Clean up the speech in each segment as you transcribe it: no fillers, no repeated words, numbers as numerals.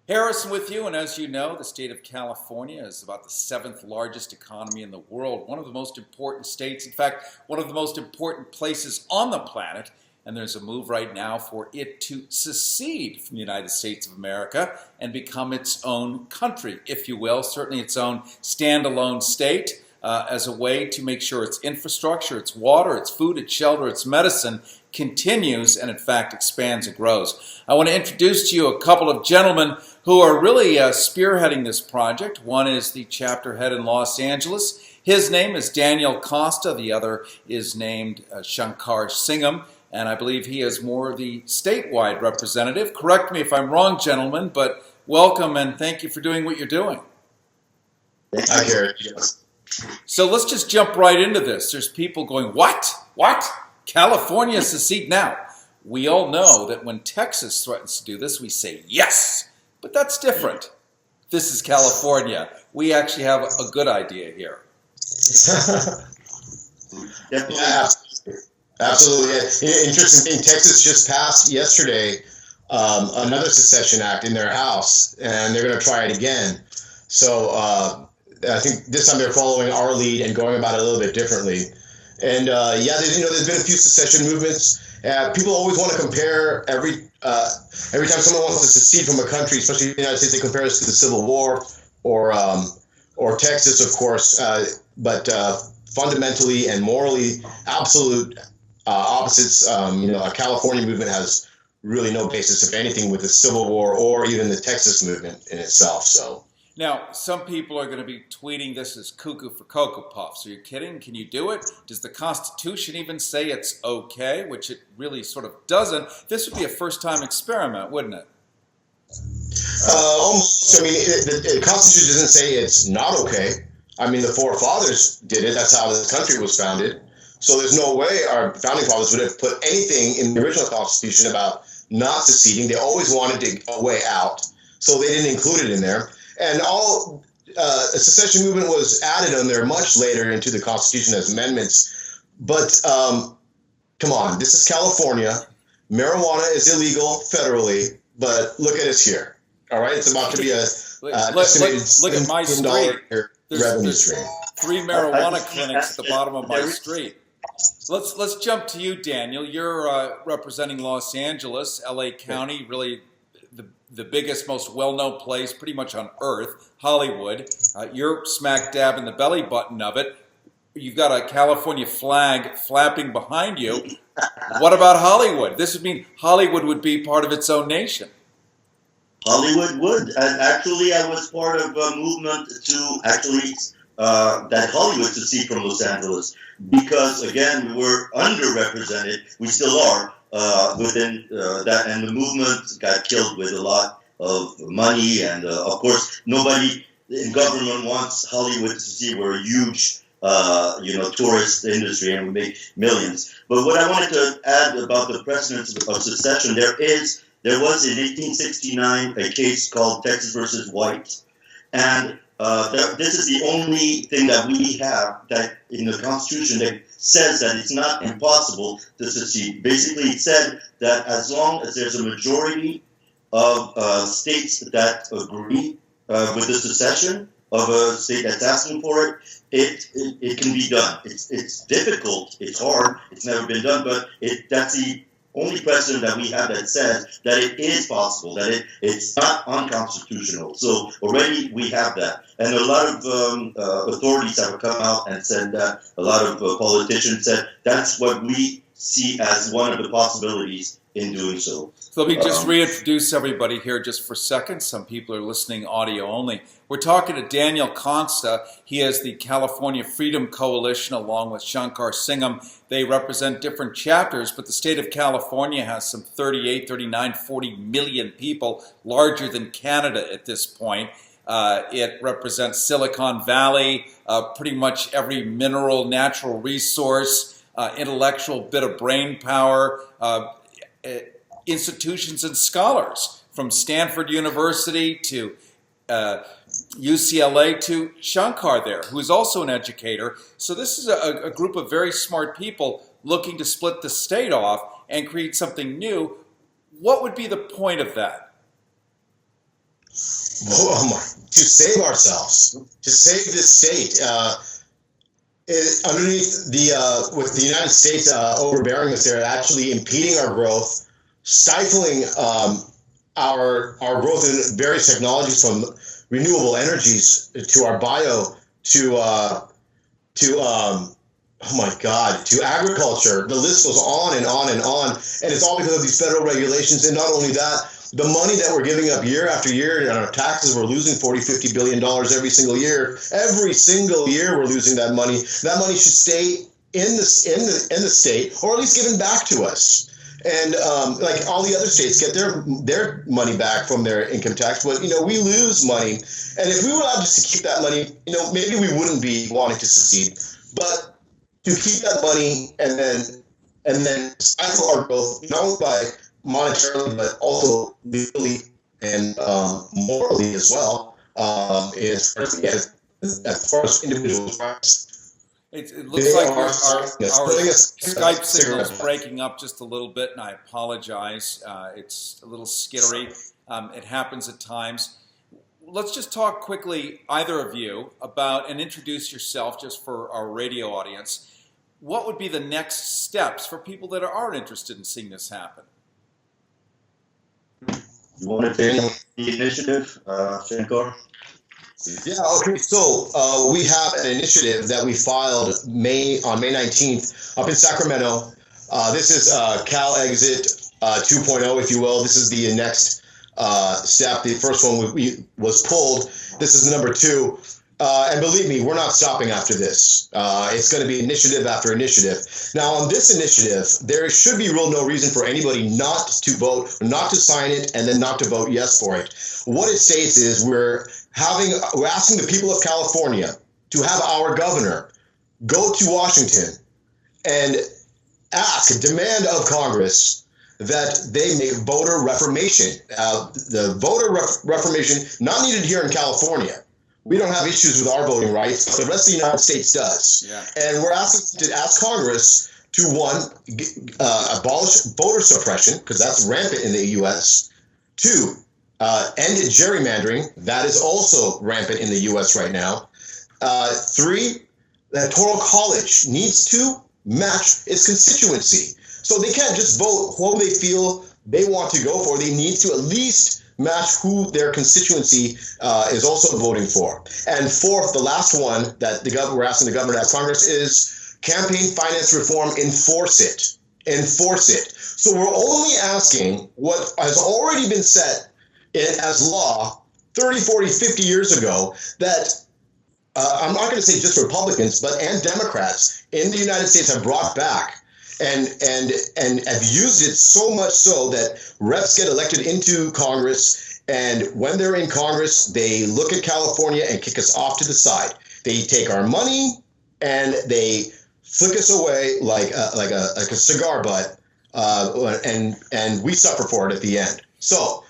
Harrison with you, and as you know, the state of California is about the seventh largest economy in the world, one of the most important states, in fact, one of the most important places on the planet, and there's a move right now for it to secede from the United States of America and become its own country, if you will, certainly its own standalone state. As a way to make sure its infrastructure, its water, its food, its shelter, its medicine continues and in fact expands and grows. I want to introduce to you a couple of gentlemen who are really spearheading this project. One is the chapter head in Los Angeles. His name is Daniel Costa. The other is named Shankar Singham. And I believe he is more the statewide representative. Correct me if I'm wrong, gentlemen, but welcome and thank you for doing what you're doing. Thank you. Yes. So let's just jump right into this. There's people going, what? What? California secede now. We all know that when Texas threatens to do this, we say yes. But that's different. This is California. We actually have a good idea here. Yeah, absolutely. Interesting thing, Texas just passed yesterday another secession act in their House, and they're going to try it again. So I think this time they're following our lead and going about it a little bit differently. And there's been a few secession movements. People always want to compare every time someone wants to secede from a country, especially the United States, they compare us to the Civil War or Texas, of course. But fundamentally and morally, absolute opposites. A California movement has really no basis, if anything, with the Civil War or even the Texas movement in itself. So. Now, some people are going to be tweeting this as cuckoo for Cocoa Puffs. Are you kidding? Can you do it? Does the Constitution even say it's okay? Which it really sort of doesn't. This would be a first-time experiment, wouldn't it? Almost. I mean, the Constitution doesn't say it's not okay. I mean, the forefathers did it. That's how this country was founded. So there's no way our founding fathers would have put anything in the original Constitution about not seceding. They always wanted a way out, so they didn't include it in there. And a secession movement was added on there much later into the Constitution as amendments. But come on, this is California. Marijuana is illegal federally, but look at us here. All right, it's about to be a look at my street. Revenue stream. 3 marijuana clinics at the bottom of my street. Let's jump to you, Daniel. You're representing Los Angeles, LA County, really the biggest, most well-known place pretty much on earth, Hollywood. You're smack dab in the belly button of it. You've got a California flag flapping behind you. What about Hollywood? This would mean Hollywood would be part of its own nation. Hollywood would. And actually, I was part of a movement to actually that Hollywood secede from Los Angeles because, again, we were underrepresented. We still are. Within that, and the movement got killed with a lot of money, and of course, nobody in government wants Hollywood to see we're a huge, tourist industry, and we make millions. But what I wanted to add about the precedence of secession, there was in 1869 a case called Texas versus White, and this is the only thing that we have that in the Constitution that says that it's not impossible to secede. Basically, it said that as long as there's a majority of states that agree with the secession of a state that's asking for it, it can be done. It's difficult, it's hard, it's never been done, but that's the only precedent that we have that says that it is possible, that it's not unconstitutional. So already we have that. And a lot of authorities have come out and said that, a lot of politicians said that's what we see as one of the possibilities in doing so. So let me just reintroduce everybody here just for a second. Some people are listening audio only. We're talking to Daniel Costa. He is the California Freedom Coalition along with Shankar Singham. They represent different chapters, but the state of California has some 38, 39, 40 million people, larger than Canada at this point. It represents Silicon Valley, pretty much every mineral, natural resource, intellectual bit of brain power, institutions and scholars from Stanford University to UCLA to Shankar there, who is also an educator. So this is a group of very smart people looking to split the state off and create something new. What would be the point of that? to save ourselves, to save this state. Underneath with the United States overbearing us, they're actually impeding our growth, stifling our growth in various technologies, from renewable energies to our bio to agriculture. The list goes on and on and on, and it's all because of these federal regulations. And not only that, the money that we're giving up year after year on our taxes, we're losing $40-50 billion every single year. Every single year, we're losing that money. That money should stay in the state, or at least given back to us. And like all the other states get their money back from their income tax, but we lose money. And if we were allowed just to keep that money, maybe we wouldn't be wanting to secede. But to keep that money and then stifle our growth, not only by monetarily but also legally and morally as well, as far as individual rights. It looks like our Skype signal is breaking up just a little bit, and I apologize. It's a little skittery. It happens at times. Let's just talk quickly, either of you, about and introduce yourself just for our radio audience. What would be the next steps for people that are interested in seeing this happen? You want to take the initiative, Shankar? Yeah, okay. So we have an initiative that we filed on May 19th up in Sacramento. This is Cal Exit 2.0, if you will. This is the next step. The first one was pulled. This is number 2. And believe me, we're not stopping after this. It's going to be initiative after initiative. Now, on this initiative, there should be no reason for anybody not to vote, not to sign it, and then not to vote yes for it. What it states is we're asking the people of California to have our governor go to Washington and demand of Congress that they make voter reformation. The voter reformation, not needed here in California. We don't have issues with our voting rights. The rest of the United States does. Yeah. And we're asking to ask Congress to, one, abolish voter suppression, because that's rampant in the U.S. 2, end gerrymandering. That is also rampant in the U.S. right now. 3, the Electoral College needs to match its constituency. So they can't just vote who they feel they want to go for. They need to at least match who their constituency is also voting for. And 4th, the last one that we're asking the governor to ask Congress is campaign finance reform. Enforce it. Enforce it. So we're only asking what has already been set as law 30, 40, 50 years ago, that I'm not going to say just Republicans, and Democrats in the United States have brought back and have used it so much so that reps get elected into Congress, and when they're in Congress, they look at California and kick us off to the side. They take our money and they flick us away like a cigar butt, and we suffer for it at the end. So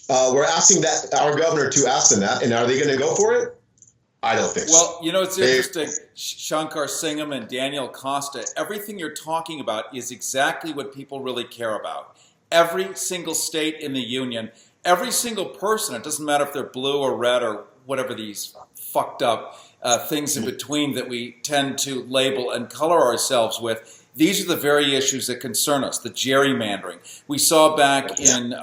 we're asking that our governor to ask them that, and are they going to go for it? I don't think so. Well, it's interesting. Shankar Singham and Daniel Costa, everything you're talking about is exactly what people really care about. Every single state in the union, every single person, it doesn't matter if they're blue or red or whatever these fucked up things in between that we tend to label and color ourselves with, these are the very issues that concern us, the gerrymandering. We saw back in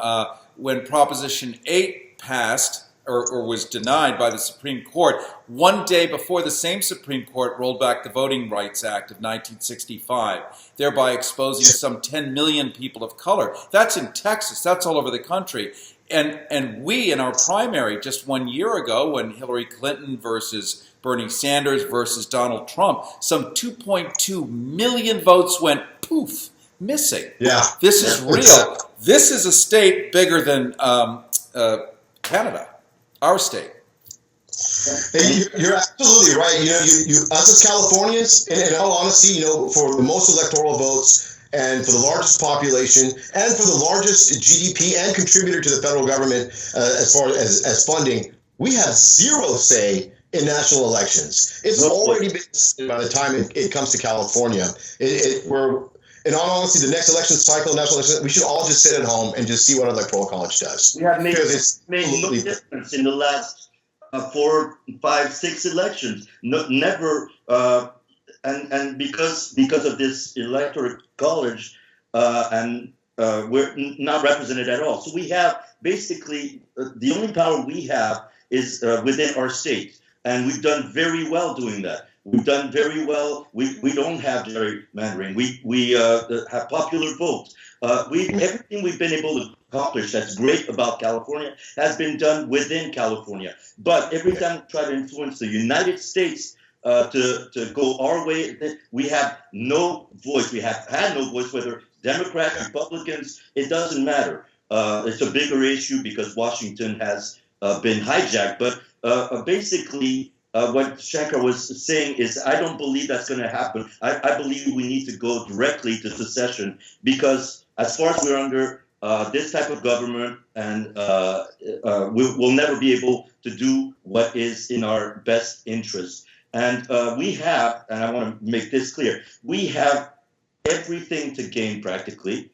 when Proposition 8 passed, or was denied by the Supreme Court, one day before the same Supreme Court rolled back the Voting Rights Act of 1965, thereby exposing some 10 million people of color. That's in Texas. That's all over the country. And we, in our primary just 1 year ago, when Hillary Clinton versus Bernie Sanders versus Donald Trump, some 2.2 million votes went poof, missing. Yeah. This is real. This is a state bigger than Canada. Our state. You're absolutely right. You us as Californians, in all honesty, for the most electoral votes and for the largest population and for the largest GDP and contributor to the federal government as far as funding, we have zero say in national elections. It's already been decided by the time it comes to California. in all honesty, the next election cycle, national election, we should all just sit at home and just see what our electoral college does. We have made Because no difference in the last 4, 5, 6 elections. No, never, and because of this electoral college, and we're not represented at all. So we have basically the only power we have is within our state, and we've done very well doing that. We've done very well. We don't have gerrymandering. We have popular votes. Everything we've been able to accomplish that's great about California has been done within California. But every time we try to influence the United States to go our way, we have no voice. We have had no voice, whether Democrats, Republicans, it doesn't matter. It's a bigger issue because Washington has been hijacked. But basically, what Shankar was saying is, I don't believe that's going to happen. I believe we need to go directly to secession because as far as we're under this type of government, and we'll never be able to do what is in our best interest. And we have, and I want to make this clear, we have everything to gain practically,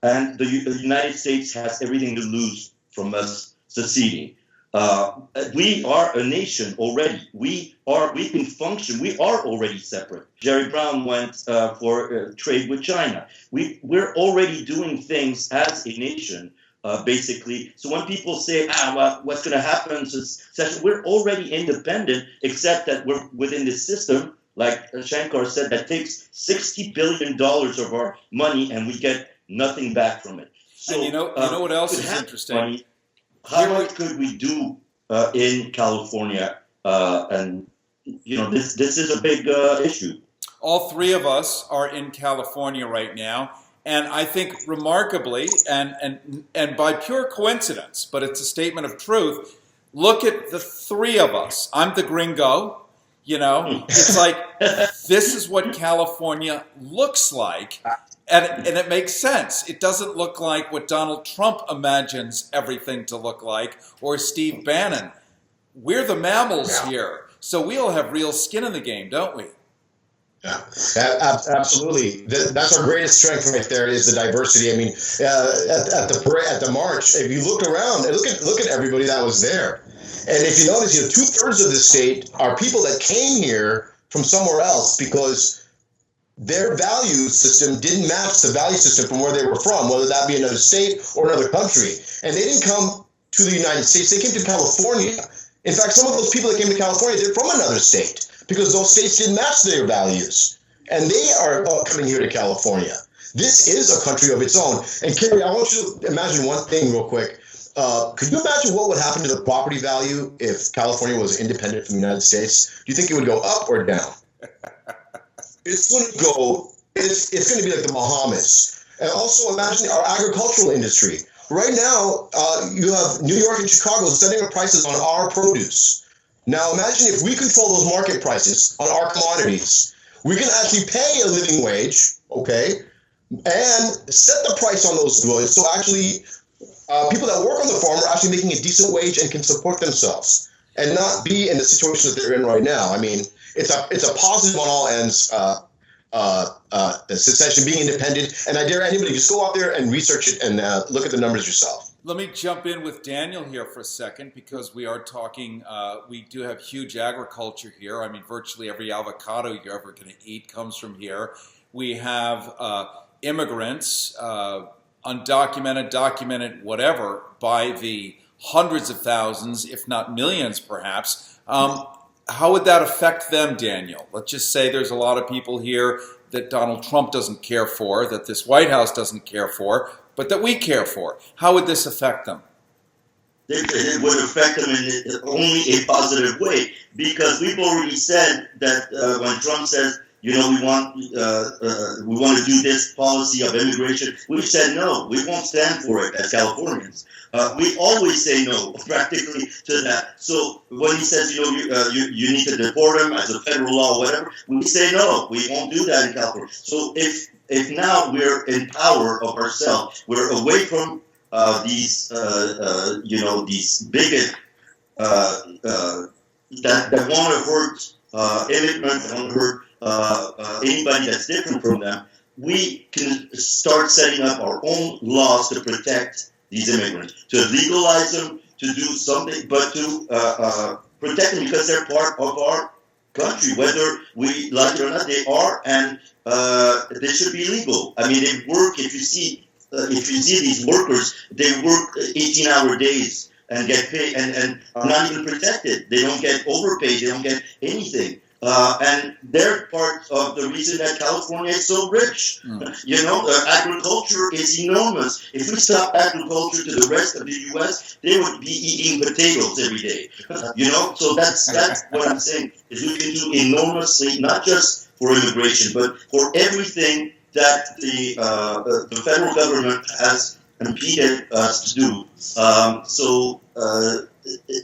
and the United States has everything to lose from us seceding. We are a nation already. We can function. We are already separate. Jerry Brown went for trade with China. We're already doing things as a nation, basically. So when people say, well, what's going to happen? We're already independent, except that we're within this system, like Shankar said, that takes $60 billion of our money, and we get nothing back from it. So and you know what else is interesting? Money, how much could we do in California? And this is a big issue. All three of us are in California right now, and I think remarkably, and by pure coincidence, but it's a statement of truth. Look at the three of us. I'm the gringo. It's like this is what California looks like. And it makes sense. It doesn't look like what Donald Trump imagines everything to look like, or Steve Bannon. We're the mammals here, so we all have real skin in the game, don't we? Yeah, absolutely. That's our greatest strength right there is the diversity. I mean, at the march, if you look around and look at everybody that was there, and if you notice, 2/3 of the state are people that came here from somewhere else because their value system didn't match the value system from where they were from, whether that be another state or another country. And they didn't come to the United States. They came to California. In fact, some of those people that came to California, they're from another state because those states didn't match their values. And they are coming here to California. This is a country of its own. And Kerry, I want you to imagine one thing real quick. Could you imagine what would happen to the property value if California was independent from the United States? Do you think it would go up or down? It's going to go, it's going to be like the Bahamas. And also imagine our agricultural industry. Right now, you have New York and Chicago setting up prices on our produce. Now imagine if we control those market prices on our commodities. We can actually pay a living wage, okay, and set the price on those goods. So actually, people that work on the farm are actually making a decent wage and can support themselves and not be in the situation that they're in right now. I mean, it's a positive on all ends, secession, being independent, and I dare anybody just go out there and research it and look at the numbers yourself. Let me jump in with Daniel here for a second because we are talking, we do have huge agriculture here. I mean, virtually every avocado you're ever going to eat comes from here. We have immigrants, undocumented, documented, whatever, by the hundreds of thousands, if not millions perhaps. How would that affect them, Daniel? Let's just say there's a lot of people here that Donald Trump doesn't care for, that this White House doesn't care for, but that we care for. How would this affect them? It would affect them in only a positive way, because we've already said that when Trump says, we want to do this policy of immigration, we've said no, we won't stand for it as Californians. We always say no, practically, to that. So when he says, you need to deport him as a federal law, whatever, we say no, we won't do that in California. So if now we're in power of ourselves, we're away from these bigot that want to hurt immigrants, that want to hurt anybody that's different from them. we can start setting up our own laws to protect these immigrants, to legalize them, to do something, but to protect them because they're part of our country, whether we like it or not. They are, and they should be legal. I mean, they work. If you see these workers, they work 18-hour days and get paid, and are not even protected. They don't get overpaid. They don't get anything. And they're part of the reason that California is so rich. You know, agriculture is enormous. If we stop agriculture to the rest of the U.S., they would be eating potatoes every day. You know, so that's what I'm saying, is we can do enormously, not just for immigration, but for everything that the federal government has impeded us to do. So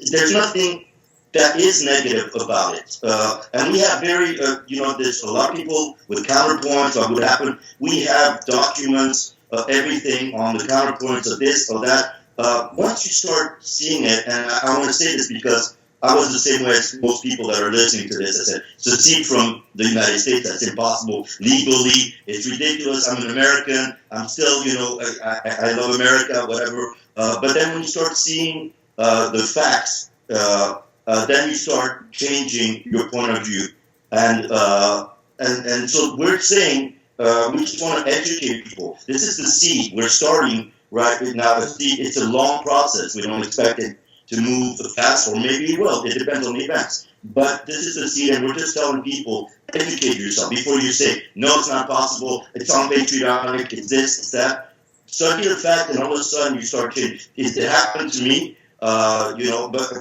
there's nothing that is negative about it. And we have very, there's a lot of people with counterpoints on what happened. We have documents, everything on the counterpoints of this or that. Once you start seeing it, and I want to say this because I was the same way as most people that are listening to this. I said, secede from the United States, that's impossible. Legally, it's ridiculous. I'm an American. I'm still, I love America, whatever. But then when you start seeing the facts, then you start changing your point of view. And so we're saying we just want to educate people. This is the seed. We're starting right now. It's a long process. We don't expect it to move fast, or maybe it will. It depends on the events. But this is the seed, and we're just telling people, educate yourself before you say, no, it's not possible, it's unpatriotic, it's this, it's that. Study the fact, and all of a sudden you start changing. It happened to me, but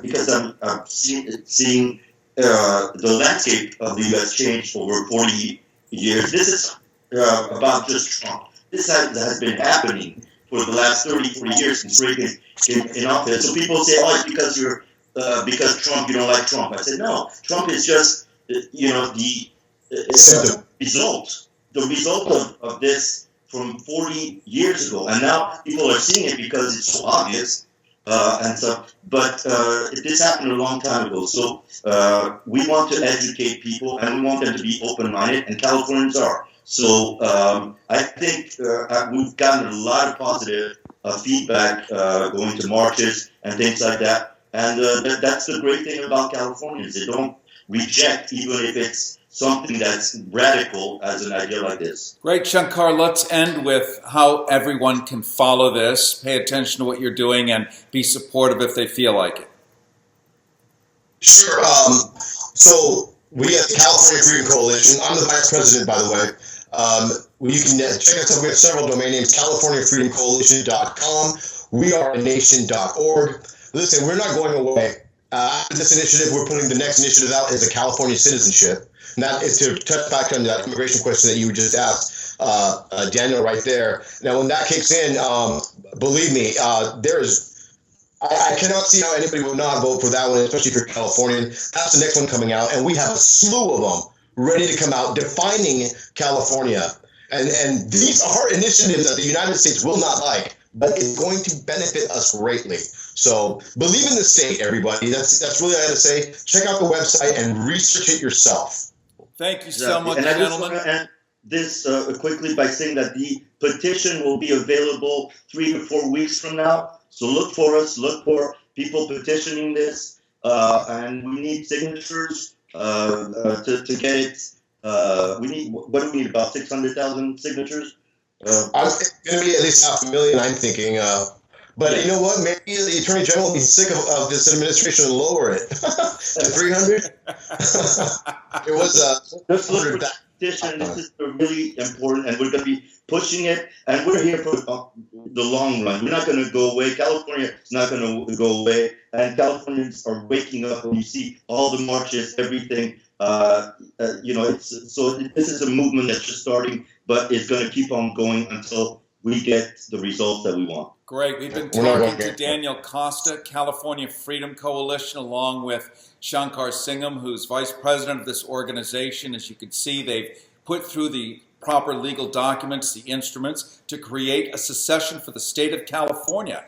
because I'm seeing the landscape of the U.S. change over 40 years. This is about just Trump. This has been happening for the last 30, 40 years since Reagan came in office. So people say, oh, it's because Trump, you don't like Trump. I said, no, Trump is just, the result of this from 40 years ago. And now people are seeing it because it's so obvious. But this happened a long time ago. So we want to educate people, and we want them to be open-minded, and Californians are. So I think we've gotten a lot of positive feedback going to marches and things like that. And that's the great thing about Californians. They don't reject, even if it's something that's radical as an idea like this. Great, Shankar. Let's end with how everyone can follow this, pay attention to what you're doing, and be supportive if they feel like it. Sure. So we at the California Freedom Coalition, I'm the vice president, by the way. You can check us out. We have several domain names, CaliforniaFreedomCoalition.com. WeAreANation.org. Listen, we're not going away. After this initiative, we're putting the next initiative out as a California citizenship. And that is to touch back on that immigration question that you just asked, Daniel, right there. Now, when that kicks in, believe me, I cannot see how anybody would not vote for that one, especially if you're Californian. That's the next one coming out, and we have a slew of them ready to come out, defining California. And these are initiatives that the United States will not like, but it's going to benefit us greatly. So believe in the state, everybody. That's really all I got to say. Check out the website and research it yourself. Thank you so much, and gentlemen. I just want to end this quickly by saying that the petition will be available 3 to 4 weeks from now. So look for us. Look for people petitioning this. And we need signatures to get it. What do we need? About 600,000 signatures? It's going to be at least 500,000, I'm thinking. But you know what? Maybe the Attorney General will be sick of this administration and lower it to 300. It was just look for that petition. This is really important, and we're going to be pushing it. And we're here for the long run. We're not going to go away. California is not going to go away, and Californians are waking up. When you see all the marches, everything, this is a movement that's just starting, but it's going to keep on going until we get the results that we want. Great. We've been talking to Daniel Costa, California Freedom Coalition, along with Shankar Singham, who's vice president of this organization. As you can see, they've put through the proper legal documents, the instruments, to create a secession for the state of California.